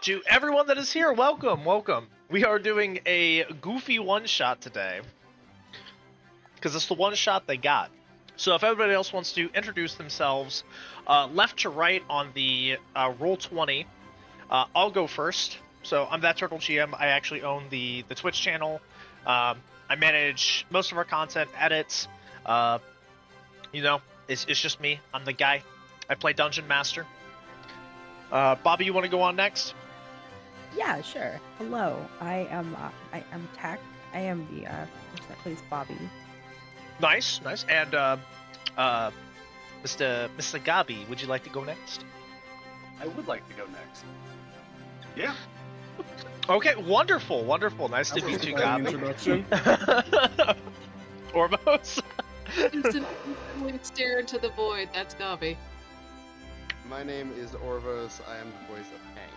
To everyone that is here, welcome, welcome. We are doing a goofy one-shot today. Because it's the one-shot they got. So if everybody else wants to introduce themselves, left to right on the Roll20, I'll go first. So I'm That Turtle GM. I actually own the Twitch channel. I manage most of our content, edits. You know, it's just me. I'm the guy. I play Dungeon Master. Bobby, you want to go on next? Yeah, sure. Hello, I'm Tack. I am the person that plays Bobby. Nice. And Mr. Gabi, would you like to go next? I would like to go next. Yeah. Okay, wonderful. Nice to meet you, Gabi. Ormos. Just stare into the void. That's Gabi. My name is Orvos. I am the voice of Hang.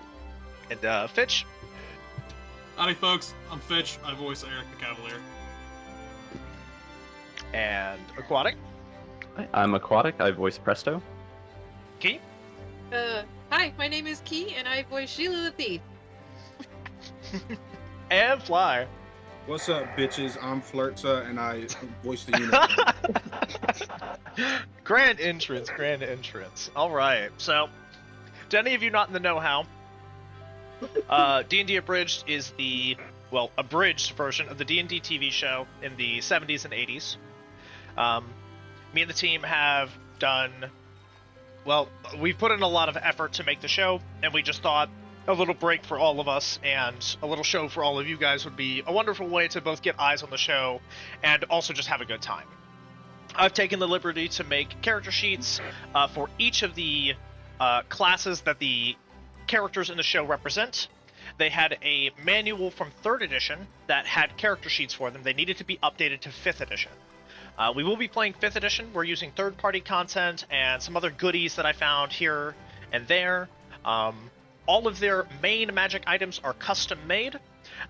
And Fitch. Howdy, folks. I'm Fitch. I voice Eric the Cavalier. And Aquatic. I'm Aquatic. I voice Presto. Key. Hi, my name is Key, and I voice Sheila the Thief. And Fly. What's up, bitches? I'm Flirtza, and I voice the unit. Grand entrance. All right. So, to any of you not in the know-how, D&D Abridged is the, abridged version of the D&D TV show in the 70s and 80s. Me and the team have done, we've put in a lot of effort to make the show, and we just thought a little break for all of us and a little show for all of you guys would be a wonderful way to both get eyes on the show and also just have a good time. I've taken the liberty to make character sheets for each of the classes that the characters in the show represent. They had a manual from 3rd edition that had character sheets for them. They needed to be updated to 5th edition. We will be playing 5th edition. We're using third-party content and some other goodies that I found here and there. All of their main magic items are custom-made.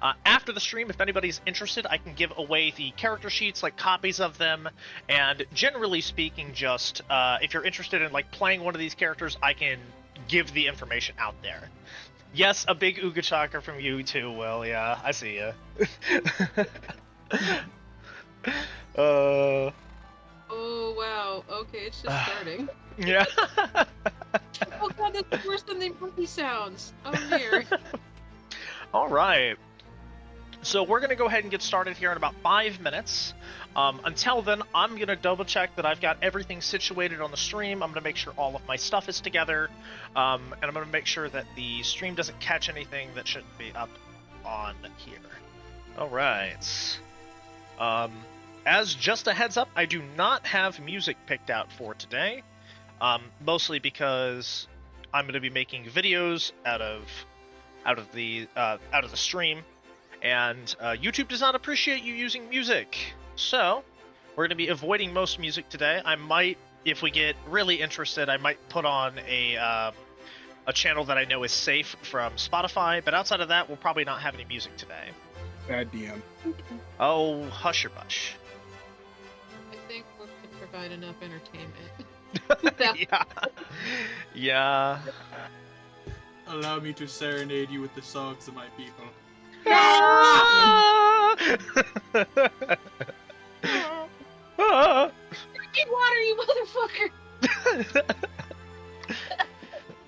After the stream, if anybody's interested, I can give away the character sheets, like copies of them, and generally speaking, just if you're interested in playing one of these characters, I can give the information out there. Yes, a big Ooga Chaka from you too, Will. Yeah, I see ya. Oh wow. Okay, it's just starting. Yeah. Oh god, that's worse than the monkey sounds. Oh dear. All right. So we're going to go ahead and get started here in about 5 minutes. Until then, I'm going to double check that I've got everything situated on the stream. I'm going to make sure all of my stuff is together. And I'm going to make sure that the stream doesn't catch anything that shouldn't be up on here. All right. As just a heads up, I do not have music picked out for today. Mostly because I'm going to be making videos out of the stream. And YouTube does not appreciate you using music. So, we're going to be avoiding most music today. I might, if we get really interested, I might put on a channel that I know is safe from Spotify. But outside of that, we'll probably not have any music today. Bad DM. Oh, hush your bush. I think we can provide enough entertainment. Yeah. Allow me to serenade you with the songs of my people. Get water, you motherfucker!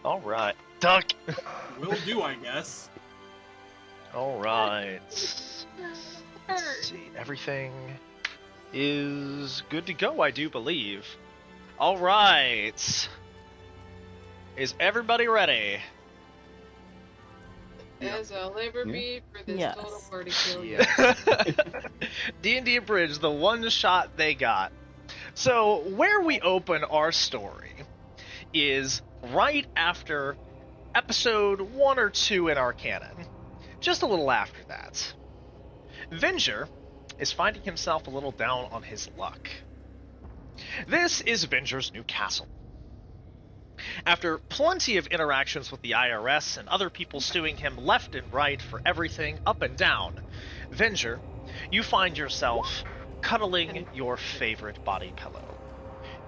All right, duck. Will do, I guess. All right. Let's see. Everything is good to go, I do believe. All right. Is everybody ready? As I'll ever be for this Yes. total party kill. Yeah. D&D Abridged, the one shot they got. So, where we open our story is right after episode 1 or 2 in our canon. Just a little after that. Venger is finding himself a little down on his luck. This is Venger's new castle. After plenty of interactions with the IRS and other people suing him left and right for everything up and down, Venger, you find yourself cuddling your favorite body pillow.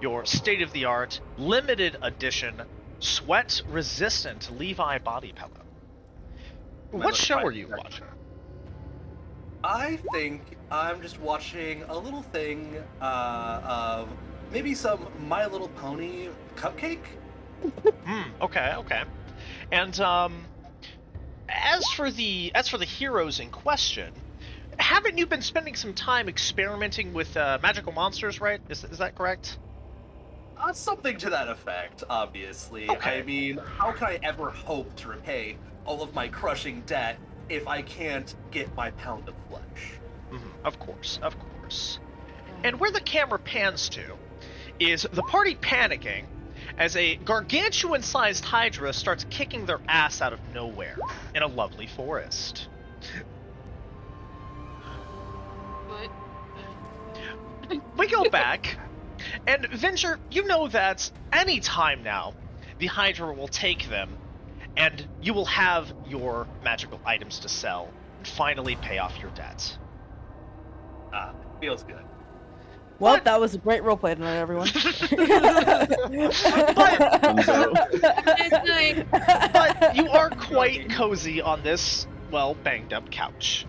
Your state-of-the-art, limited edition, sweat-resistant Levi body pillow. What show are you watching? I think I'm just watching a little thing of maybe some My Little Pony cupcake. Okay. And as for the heroes in question, haven't you been spending some time experimenting with magical monsters, right? Is that correct? Something to that effect, obviously. Okay. I mean, how can I ever hope to repay all of my crushing debt if I can't get my pound of flesh? Of course. And where the camera pans to is the party panicking as a gargantuan-sized Hydra starts kicking their ass out of nowhere in a lovely forest. What? We go back, and Venture, you know that any time now, the Hydra will take them, and you will have your magical items to sell, and finally pay off your debts. Feels good. Well, But- that was a great roleplay tonight, everyone. But you are quite cozy on this, well, banged-up couch.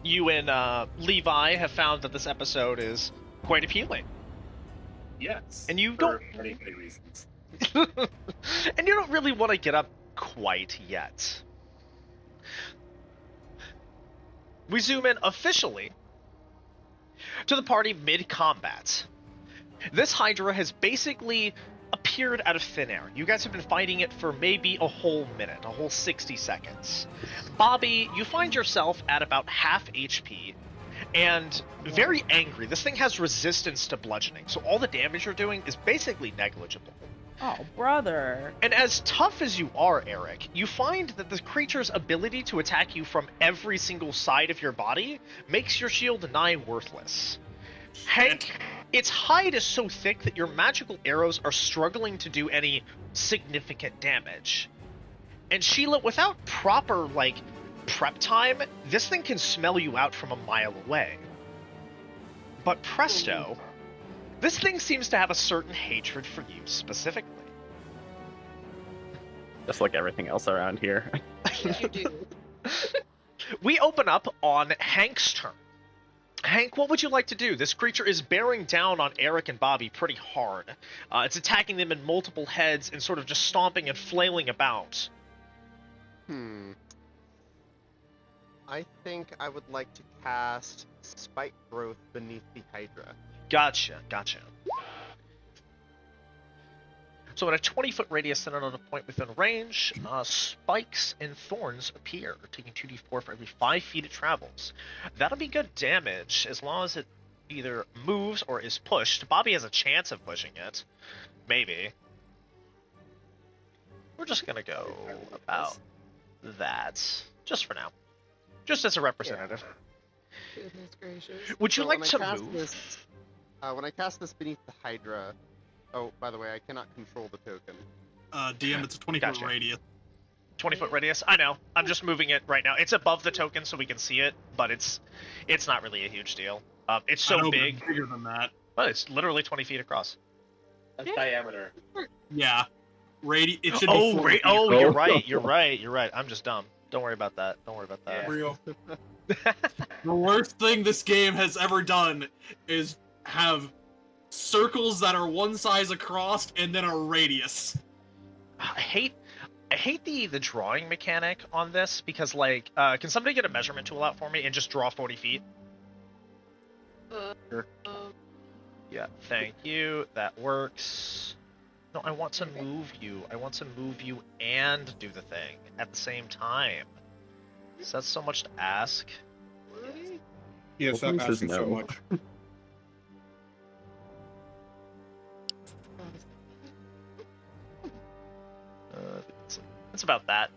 You and Levi have found that this episode is quite appealing. Yes. And you for don't- many reasons. And you don't really want to get up quite yet. We zoom in officially to the party mid-combat. This Hydra has basically appeared out of thin air. You guys have been fighting it for maybe a whole minute, a whole 60 seconds. Bobby, you find yourself at about half HP and very angry. This thing has resistance to bludgeoning, so all the damage you're doing is basically negligible. Oh, brother. And as tough as you are, Eric, you find that the creature's ability to attack you from every single side of your body makes your shield nigh worthless. Hank, its hide is so thick that your magical arrows are struggling to do any significant damage. And Sheila, without proper, prep time, this thing can smell you out from a mile away. But presto, this thing seems to have a certain hatred for you specifically. Just like everything else around here. You do. We open up on Hank's turn. Hank, what would you like to do? This creature is bearing down on Eric and Bobby pretty hard. It's attacking them in multiple heads and sort of just stomping and flailing about. I think I would like to cast Spike Growth beneath the Hydra. Gotcha. So at a 20-foot radius centered on a point within range, spikes and thorns appear, taking 2d4 for every 5 feet it travels. That'll be good damage, as long as it either moves or is pushed. Bobby has a chance of pushing it. Maybe. We're just gonna go about that, just for now. Just as a representative. Goodness gracious. Would you So like when I to cast move? This, when I cast this beneath the Hydra... Oh, by the way, I cannot control the token. DM, it's a 20-foot Gotcha. radius. 20-foot radius? I know. I'm just moving it right now. It's above the token so we can see it, but it's not really a huge deal. It's I so know, but big. it's bigger than that. Well, it's literally 20 feet across. That's diameter. Yeah. It should be 4 feet. You're right. You're right. I'm just dumb. Don't worry about that. Yeah. Real. The worst thing this game has ever done is have circles that are one size across and then a radius. I hate the drawing mechanic on this because, can somebody get a measurement tool out for me and just draw 40 feet? Sure. Yeah, thank you. That works. No, I want to move you. I want to move you and do the thing at the same time. Is that so much to ask? Yes, Well, I'm who says asking so no? much. It's about that.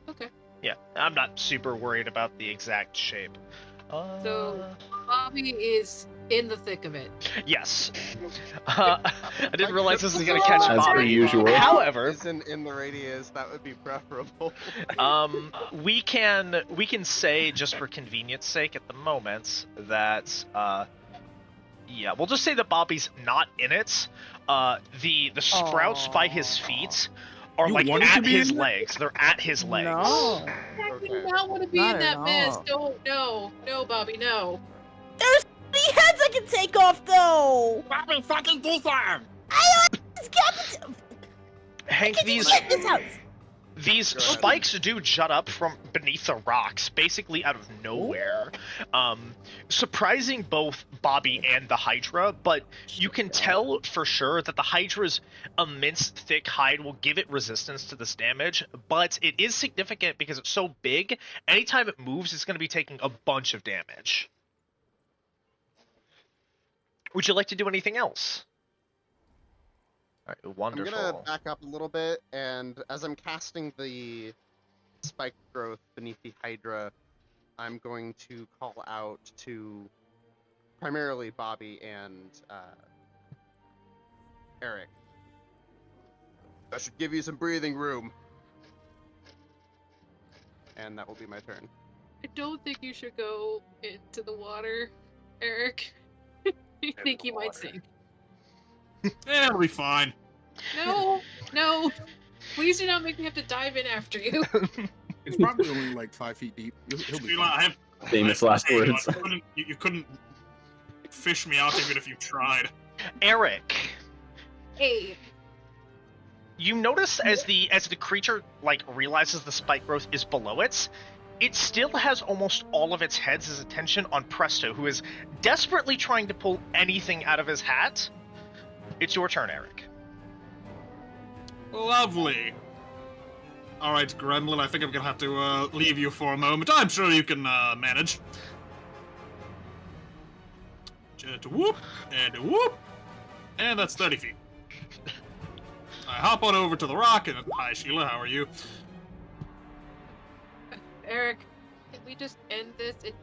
Okay. Yeah, I'm not super worried about the exact shape. So Bobby is in the thick of it. Yes. I didn't realize this was going to catch As per Bobby. usual. However, Isn't in the radius, that would be preferable. we can say, just for convenience sake at the moment, that yeah, we'll just say that Bobby's not in it. The sprouts by his feet are You like wanted to at be his in there? legs. They're at his legs. No. I do Okay. not want to be Not in at that mess. all. No, Bobby, no. There's 3 heads I can take off, though! Bobby, fucking do something! It's got Hank, these this house! these Go ahead. spikes do jut up from beneath the rocks, basically out of nowhere, surprising both Bobby and the Hydra, but you can tell for sure that the Hydra's immense thick hide will give it resistance to this damage, but it is significant because it's so big, anytime it moves, it's going to be taking a bunch of damage. Would you like to do anything else? Alright, wonderful. I'm gonna back up a little bit, and as I'm casting the spike growth beneath the Hydra, I'm going to call out to primarily Bobby and Eric. I should give you some breathing room. And that will be my turn. I don't think you should go into the water, Eric. I think you might sink. It'll be fine. No, no. Please do not make me have to dive in after you. It's probably only like 5 feet deep. He'll be Sheila, fine. Famous last words. You couldn't fish me out even if you tried. Eric, Hey, you notice as the creature like realizes the spike growth is below it still has almost all of its head's attention on Presto, who is desperately trying to pull anything out of his hat. It's your turn, Eric. Lovely. Alright, Gremlin, I think I'm gonna have to leave you for a moment. I'm sure you can manage. Just whoop, and whoop. And that's 30 feet. I hop on over to the rock, and hi, Sheila, how are you? Eric, can we just end this? It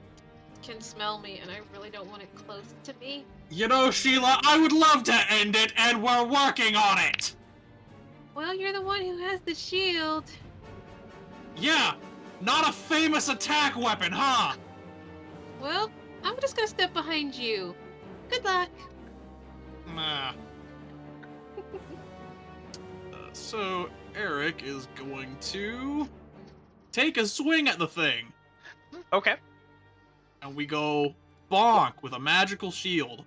can smell me, and I really don't want it close to me. You know, Sheila, I would love to end it, and we're working on it! Well, you're the one who has the shield. Yeah, not a famous attack weapon, huh? Well, I'm just gonna step behind you. Good luck. Nah. So, Eric is going to take a swing at the thing, Okay. and we go bonk with a magical shield.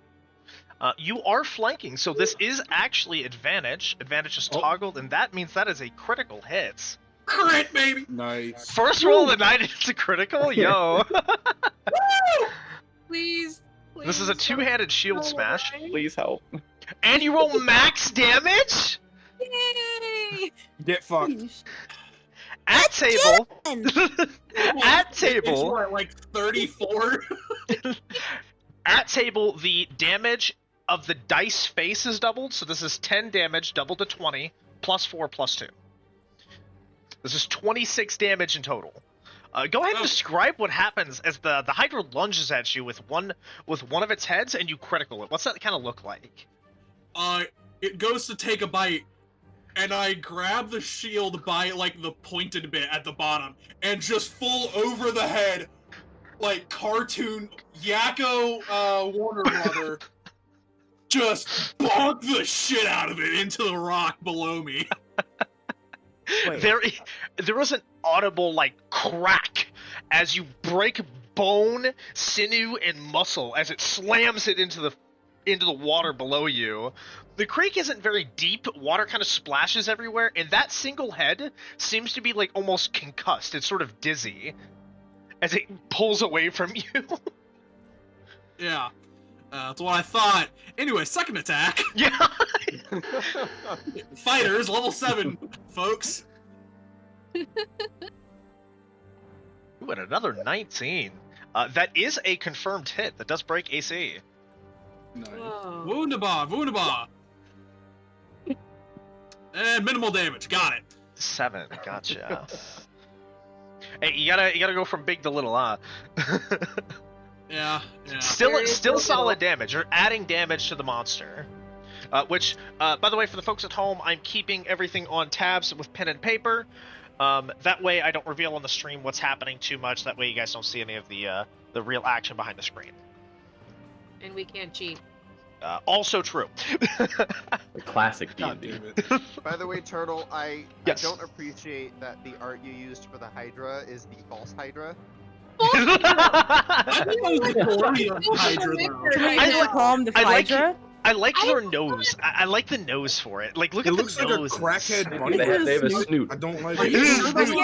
You are flanking, so this is actually advantage. Advantage is toggled, and that means that is a critical hit. Crit, baby! Nice. First roll of the night, it's a critical? Yo. Please. This is a two-handed shield smash. Please help. And you roll max damage? Yay! Get fucked. At table. At It's table. what, like 34? At table, the damage of the dice face is doubled, so this is 10 damage, doubled to 20, plus 4, plus 2. This is 26 damage in total. Go ahead and describe what happens as the Hydra lunges at you with one of its heads, and you critical it. What's that kind of look like? It goes to take a bite, and I grab the shield by, like, the pointed bit at the bottom, and just full over the head, like, cartoon Yakko, Warner Brother, just bonk the shit out of it into the rock below me. Wait. There was an audible like crack as you break bone, sinew, and muscle as it slams it into the water below you. The creek isn't very deep. Water kind of splashes everywhere, and that single head seems to be like almost concussed. It's sort of dizzy as it pulls away from you. Yeah, that's what I thought. Anyway, second attack. Yeah. Fighters, level 7, folks. Ooh, and another 19. That is a confirmed hit. That does break AC. Nice. Whoa. Wunderbar. And minimal damage, got it. 7. Gotcha. Hey, you gotta go from big to little, huh? Yeah. Still solid damage. You're adding damage to the monster. Which, by the way, for the folks at home, I'm keeping everything on tabs with pen and paper. That way I don't reveal on the stream what's happening too much. That way you guys don't see any of the real action behind the screen. And we can't cheat. Also true. The classic God D&D. damn it. By the way, Turtle, Yes. I don't appreciate that the art you used for the Hydra is the false Hydra. I think that was the Colonial Hydra, though. Can we I just like- call him the I like- Hydra? I like their nose. I like the nose for it. Like, look It at looks the like a nose. crackhead bunny. They have a snoot. I don't like Are you it. sure that's Yeah,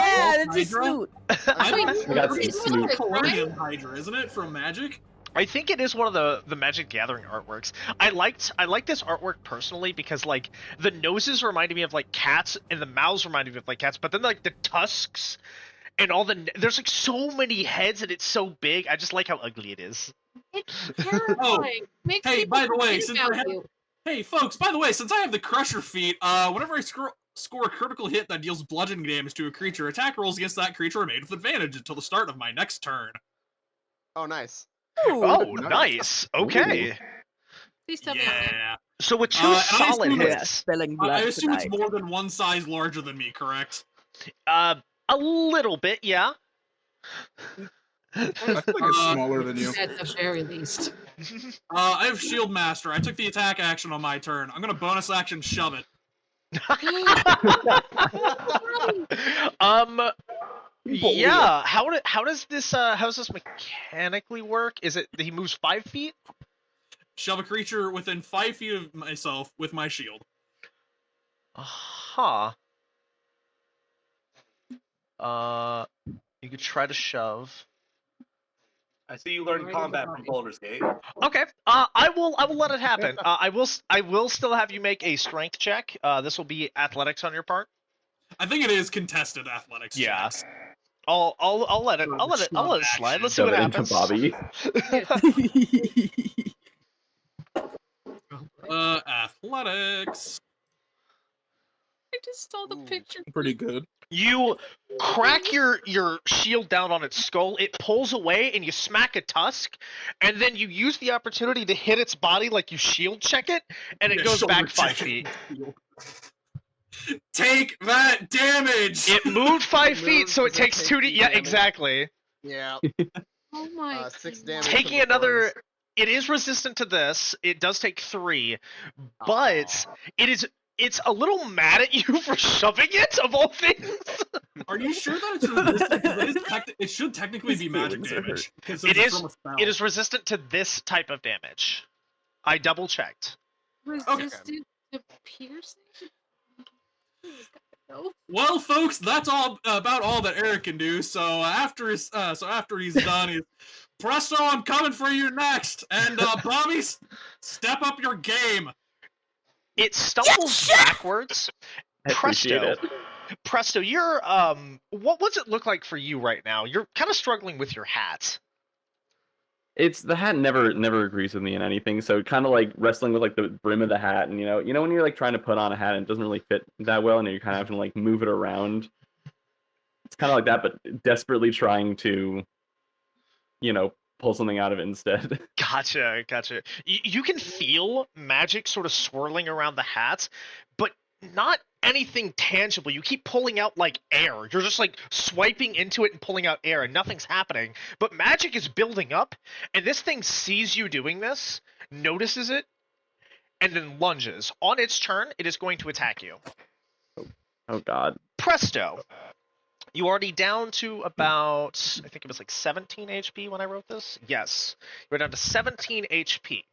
not that's a Hydra? snoot. I think We got some it's snoot. Colonial Hydra, isn't it, from Magic? I think it is one of the Magic Gathering artworks. I like this artwork personally because like the noses reminded me of like cats and the mouths reminded me of like cats, but then like the tusks and all there's like so many heads and it's so big. I just like how ugly it is. It's terrifying. Makes Hey, people by the way, forget since about I have- you. Hey, folks, by the way, since I have the Crusher feat, whenever I score a critical hit that deals bludgeoning damage to a creature, attack rolls against that creature are made with advantage until the start of my next turn. Oh, nice. Ooh. Oh, nice. Okay. Please tell me I'm good. Yeah. So with two And I solid assume We are hits, spilling I blood assume it's tonight. more than one size larger than me, correct? a little bit, yeah. I feel like it's smaller than you. At the very least. I have Shield Master. I took the attack action on my turn. I'm gonna bonus action shove it. Yeah. How does this mechanically work? Is it he moves 5 feet? Shove a creature within 5 feet of myself with my shield. Huh. You could try to shove. I see you learned combat from Baldur's Gate. Okay. I will let it happen. I will still have you make a strength check. This will be athletics on your part. I think it is contested athletics. Yeah. checks. I'll let it slide. Let's see Shove what it into happens. Bobby. Athletics. I just saw the Ooh. picture. Pretty good. You crack your shield down on its skull, it pulls away, and you smack a tusk, and then you use the opportunity to hit its body like you shield check it, and it Yeah, goes shoulder back 5 check. feet. Take that damage! It moved 5 It feet, moves, so it does that takes take 2 to... two Yeah, damage? exactly. Yeah. Oh my 6 goodness. damage. Taking from the another... thorns. It is resistant to this. It does take 3, but it's a little mad at you for shoving it, of all things. Are you sure that it's resistant? 'Cause it should technically His be magic feelings are damage. 'cause It it's is- from a spell. It is resistant to this type of damage. I double checked. Resistant to piercing? No. Well, folks, that's all about all that Eric can do. So after he's done, he's Presto, I'm coming for you next. And Bobby, step up your game. It stumbles backwards. I appreciate Presto. it. Presto, you're what does it look like for you right now? You're kind of struggling with your hat. It's the hat never agrees with me in anything, so kind of like wrestling with like the brim of the hat, and you know when you're like trying to put on a hat and it doesn't really fit that well, and you're kind of having to like move it around. It's kind of like that, but desperately trying to, pull something out of it instead. Gotcha. You can feel magic sort of swirling around the hat, but not anything tangible. You keep pulling out like air. You're just like swiping into it and pulling out air and nothing's happening. But magic is building up, and this thing sees you doing this, notices it, and then lunges. On its turn, it is going to attack you. Oh God. Presto. You already down to about, I think it was like 17 HP when I wrote this. Yes. You're down to 17 HP.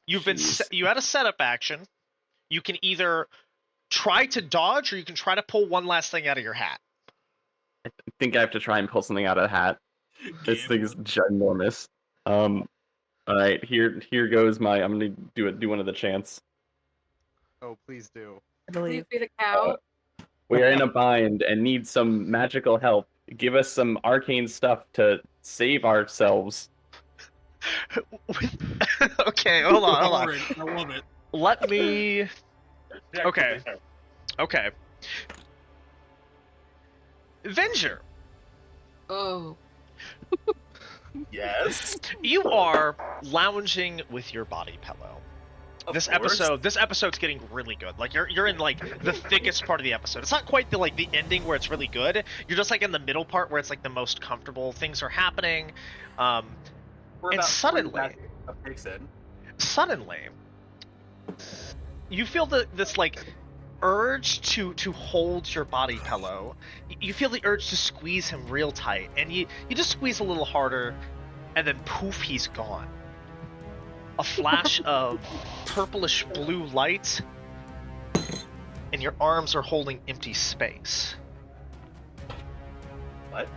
Jeez. You had a setup action. You can either try to dodge or you can try to pull one last thing out of your hat. I think I have to try and pull something out of the hat. This thing is ginormous. All right, here goes my. I'm gonna do one of the chants. Oh, please do. I Please believe. be the cow. We are in a bind and need some magical help. Give us some arcane stuff to save ourselves. Okay, hold on. I love it. Let me... Okay. Avenger, Oh. Yes. you are lounging with your body pillow. Of This course. episode's getting really good. Like you're in like the thickest part of the episode. It's not quite the ending where it's really good. You're just like in the middle part where it's like the most comfortable. Things are happening. We're and about suddenly- 3 back of takes in. Suddenly, you feel this like urge to hold your body pillow. You feel the urge to squeeze him real tight, and you just squeeze a little harder, and then poof, he's gone. A flash of purplish blue light, and your arms are holding empty space. What?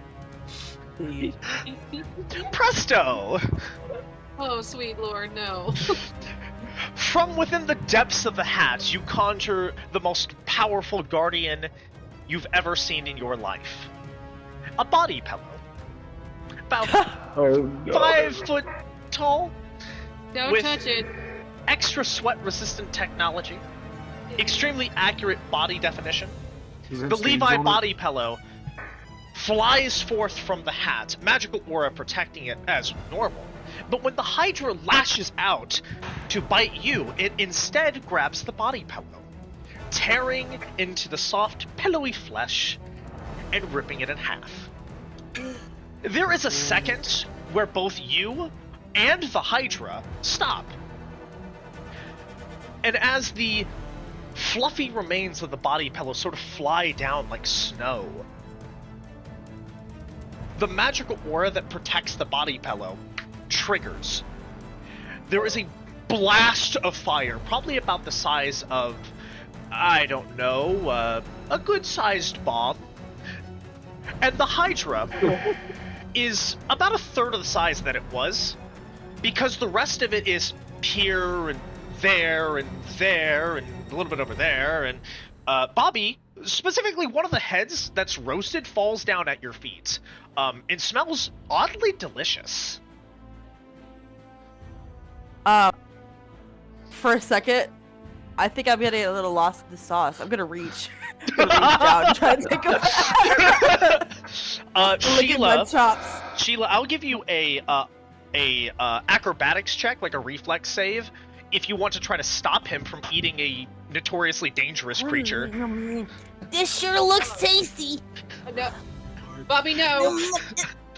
Presto! Oh, sweet lord, no. From within the depths of the hat, you conjure the most powerful guardian you've ever seen in your life. A body pillow. About Oh no. 5 foot tall, Don't With- touch it. extra sweat-resistant technology, extremely accurate body definition. The Levi body pillow flies forth from the hat, magical aura protecting it as normal. But when the Hydra lashes out to bite you, it instead grabs the body pillow, tearing into the soft, pillowy flesh and ripping it in half. There is a second where both you and the Hydra stop. And as the fluffy remains of the body pillow sort of fly down like snow, the magical aura that protects the body pillow triggers. There is a blast of fire, probably about the size of, I don't know, a good-sized bomb. And the Hydra is about a third of the size that it was, because the rest of it is here and there and there and a little bit over there, and Bobby, specifically one of the heads that's roasted falls down at your feet. It smells oddly delicious. For a second, I think I'm getting a little lost in the sauce. I'm gonna reach, down and try to take a look at my Sheila, chops. I'll give you a acrobatics check, like a reflex save, if you want to try to stop him from eating a notoriously dangerous creature. This sure looks tasty. No. Bobby, no.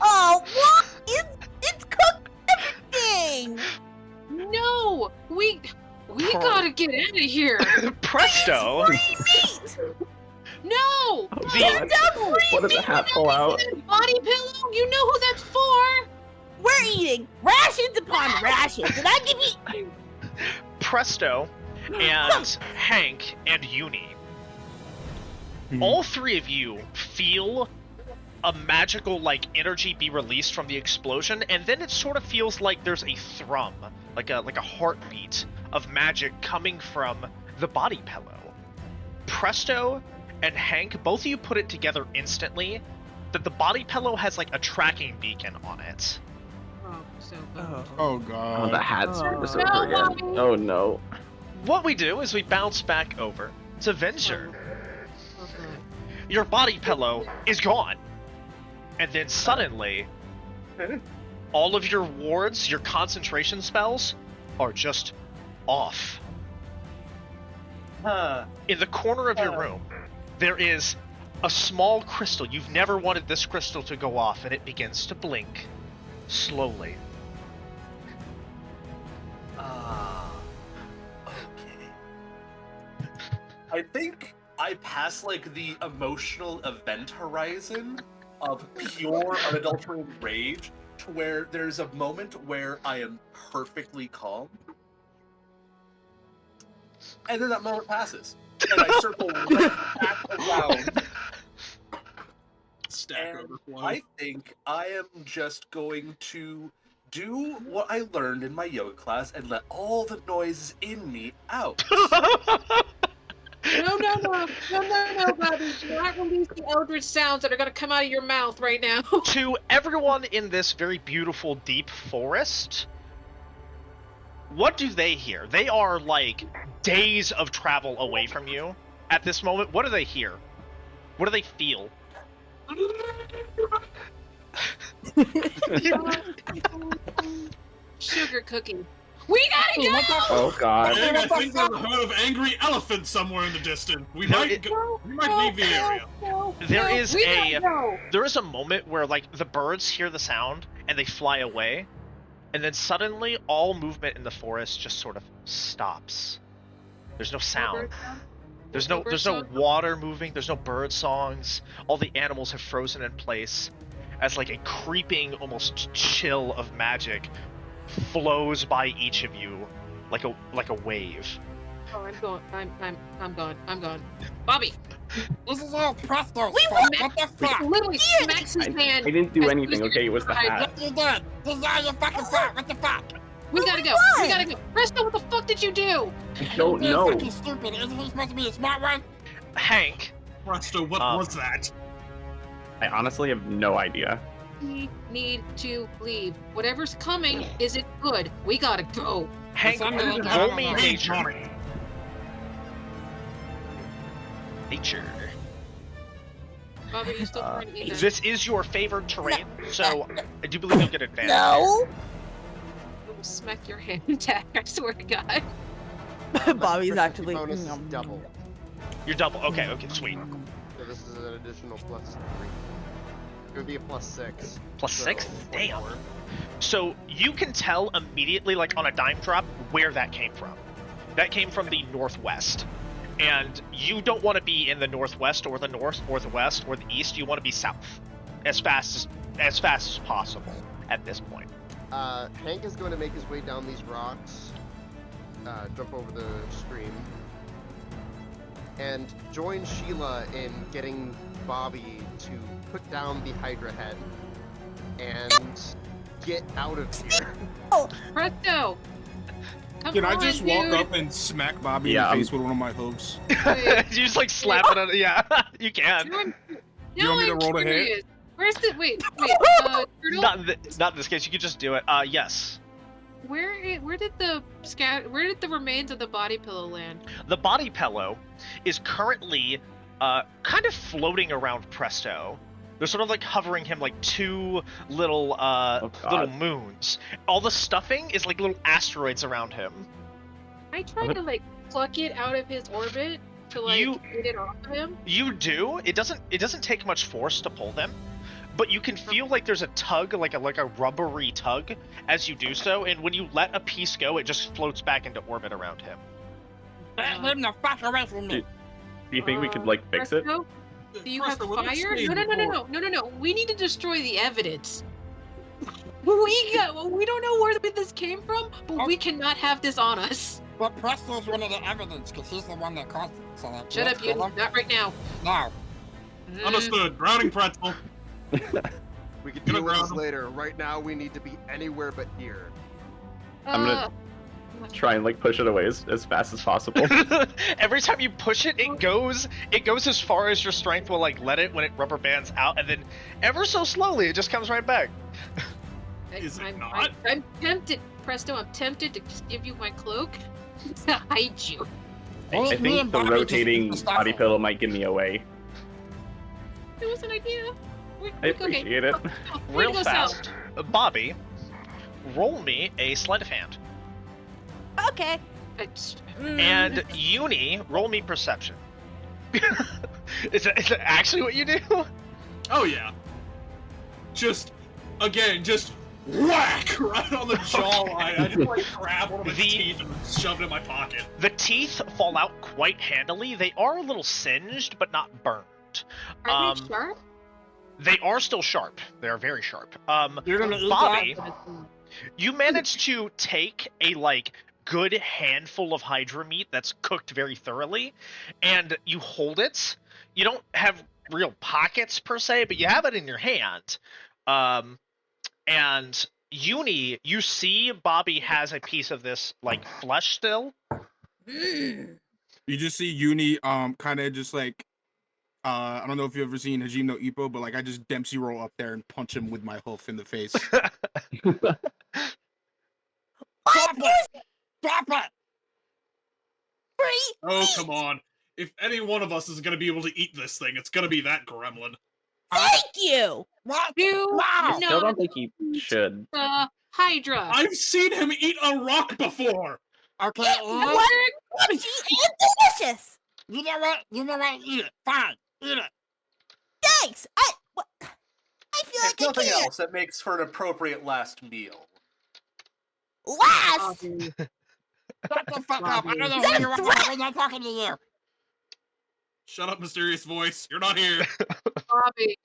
Oh, what? It's cooked everything. No. We gotta get out of here. Presto! No. The, What did the hat pull out? Body pillow. You know who that's for. We're eating rations upon rations, and I give you. Presto and Hank and Uni, all three of you feel a magical like energy be released from the explosion, and then it sort of feels like there's a thrum, like a heartbeat of magic coming from the body pillow. Presto and Hank, both of you put it together instantly that the body pillow has like a tracking beacon on it. Oh, so bad. Oh Oh, god. the hat's Oh. was over again. Bobby. Oh no. What we do is we bounce back over to Venture. Your body pillow is gone. And then suddenly, all of your wards, your concentration spells, are just off. In the corner of your room, there is a small crystal. You've never wanted this crystal to go off, and it begins to blink slowly. Okay. I think I pass like the emotional event horizon of pure unadulterated rage to where there's a moment where I am perfectly calm. And then that moment passes. And I circle right back around. Stack And overflow. I think I am just going to do what I learned in my yoga class and let all the noises in me out. No, Bobby. Do not release the eldritch sounds that are gonna come out of your mouth right now. To everyone in this very beautiful deep forest, what do they hear? They are like days of travel away from you at this moment. What do they hear? What do they feel? Sugar cookie. We gotta go! Oh god. I think there's a herd of angry elephants somewhere in the distance. We might leave the area. There is we gotta go. there is a moment where like the birds hear the sound and they fly away, and then suddenly all movement in the forest just sort of stops. There's no sound. There's no water moving, there's no bird songs. All the animals have frozen in place as like a creeping, almost chill of magic flows by each of you like a wave. Oh, I'm gone. Bobby! This is all Presto's We fault. What the fuck? Literally smacks his hand. I didn't do as anything, soon as okay? It was the tried- hat. Yes, you did. This is all your fucking fault. What the fuck? We gotta go. won! We gotta go. Presto, what the fuck did you do? I don't You're know. fucking stupid. Isn't he supposed to be a smart one? Hank, Presto, what was that? I honestly have no idea. We need to leave. Whatever's coming isn't good. We gotta go. Hank, I'm gonna roll go. me Hey, nature. Nature. Bobby, you still trying to eat that? This is your favored terrain, so I do believe you'll get advantage. No. I will smack your hand attack, I swear to God. Bobby's Proficiency actually bonus is double. You're double. Okay, sweet. So this is an additional +3. It would be a +6. Plus so 6? 24. Damn. So you can tell immediately, like on a dime drop, where that came from. That came from the northwest. And you don't want to be in the northwest or the north or the west or the east. You want to be south as fast as possible at this point. Hank is going to make his way down these rocks, jump over the stream, and join Sheila in getting Bobby to put down the Hydra head and get out of here. Presto! Come Can I on, just dude. walk up and smack Bobby in Yeah, the face with one of my hooves? You just like slap it on. Yeah, you can. Now I'm, You now want me to I'm roll to hit? curious. Where's the Turtle? Not in this case. You could just do it. Yes. Where did the remains of the body pillow land? The body pillow is currently kind of floating around Presto. They're sort of like hovering him like two little little moons. All the stuffing is like little asteroids around him. I tried to like pluck it out of his orbit to like get it off of him. You do. It doesn't take much force to pull them, but you can feel like there's a tug, like a rubbery tug, as you do so. And when you let a piece go, it just floats back into orbit around him. Get him the fuck away from me. Do you think we could like fix it? Presto? Do you have Presto, what did fire? I say No. We need to destroy the evidence. We don't know where this came from, but we cannot have this on us. But Presto's one of the evidence, because he's the one that caused it. So like, Shut up, you. Not right now. No. Understood. Drowning pretzel. We can Gonna deal with this ground him. later. Right now, we need to be anywhere but here. I'm gonna try and like push it away as fast as possible. Every time you push it, it goes as far as your strength will like let it when it rubber bands out, and then ever so slowly it just comes right back. Is it I'm not? tempted, Presto. I'm tempted to just give you my cloak to hide you. I think the rotating body pillow might give me away. It was an idea. I appreciate it. Way to Real go fast. Bobby, roll me a sleight of hand. Okay. And Uni, roll me perception. Is that actually what you do? Oh yeah. Just whack right on the jawline. I just like grab one of his teeth and shove it in my pocket. The teeth fall out quite handily. They are a little singed, but not burned. Are they sharp? They are still sharp. They are very sharp. You're gonna eat Bobby, that? you managed to take a good handful of Hydra meat that's cooked very thoroughly, and you hold it. You don't have real pockets per se, but you have it in your hand. And Uni, you see Bobby has a piece of this flesh still. You just see Uni kind of just like I don't know if you've ever seen Hajime no Ippo, but I just Dempsey roll up there and punch him with my hoof in the face. Stop it! Oh come on. If any one of us is gonna be able to eat this thing, it's gonna be that gremlin. Thank you. What? You I still no, don't think he should. Hydra. I've seen him eat a rock before! Okay, What? Crunchy and delicious. you know what? Eat it. Fine. Eat it. Thanks. I feel If like I nothing can't. else, that makes for an appropriate last meal. Last! Bobby, Shut the fuck up. I don't know Is that who a you are. threat? I'm not talking to you. Shut up, mysterious voice. You're not here. Bobby.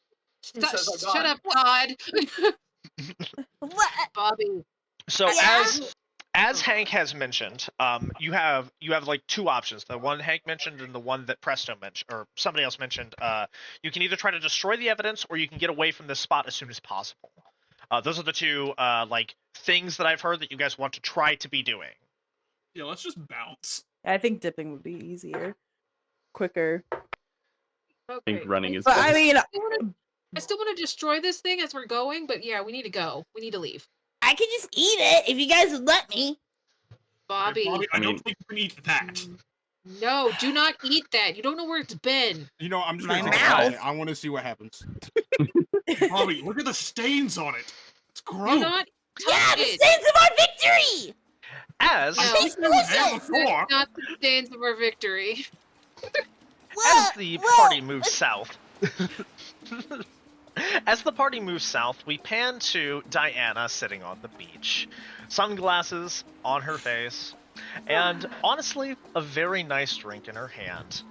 Who says I'm Shut not? up, God. What? Bobby. So Yeah? as Hank has mentioned, you have like two options. The one Hank mentioned and the one that Presto mentioned, or somebody else mentioned. You can either try to destroy the evidence, or you can get away from this spot as soon as possible. Those are the two like things that I've heard that you guys want to try to be doing. Yeah, let's just bounce. I think dipping would be easier, quicker. I think Okay. running is But best. I mean, I still want to destroy this thing as we're going, but yeah, we need to go. We need to leave. I could just eat it if you guys would let me. Bobby. Bobby, I I don't mean- think you can eat that. No, do not eat that. You don't know where it's been. You know, I'm just My gonna take a bite. mouth. I want to see what happens. Bobby, look at the stains on it. It's Do gross. not Yeah, touch the it. stains of our victory! As No. Tastes I had delicious! before. Not the stains of our victory. As the party moves south. As the party moves south, we pan to Diana sitting on the beach. Sunglasses on her face, and honestly, a very nice drink in her hand.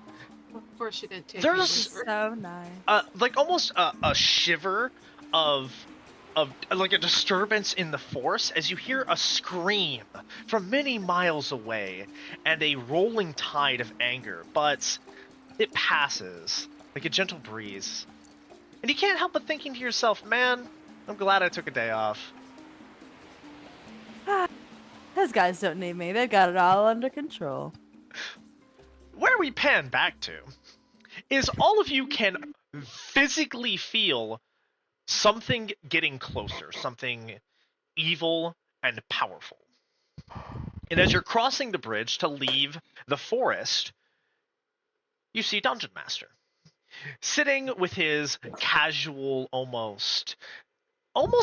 Of course she didn't take There's- it. this is so nice. Like almost a shiver of like a disturbance in the force as you hear a scream from many miles away and a rolling tide of anger, but it passes like a gentle breeze. And you can't help but thinking to yourself, man, I'm glad I took a day off. Those guys don't need me. They've got it all under control. Where we pan back to is all of you can physically feel something getting closer, something evil and powerful. And as you're crossing the bridge to leave the forest, you see Dungeon Master sitting with his casual, almost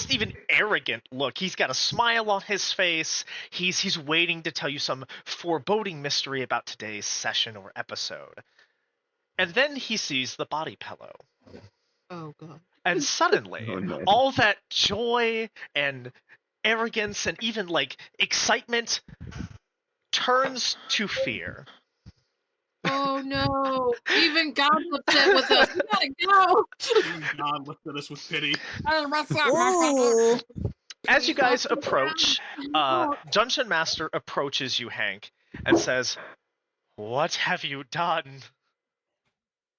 even arrogant look. He's got a smile on his face. He's waiting to tell you some foreboding mystery about today's session or episode. And then he sees the body pillow. Oh god. And suddenly, Oh, no. all that joy and arrogance and even like excitement turns to fear. Oh no. Even God's upset with us. We gotta go. Even God looked at us with pity. Hey, what's up, motherfucker? Ooh. As you guys approach, Dungeon Master approaches you, Hank, and says, "What have you done?"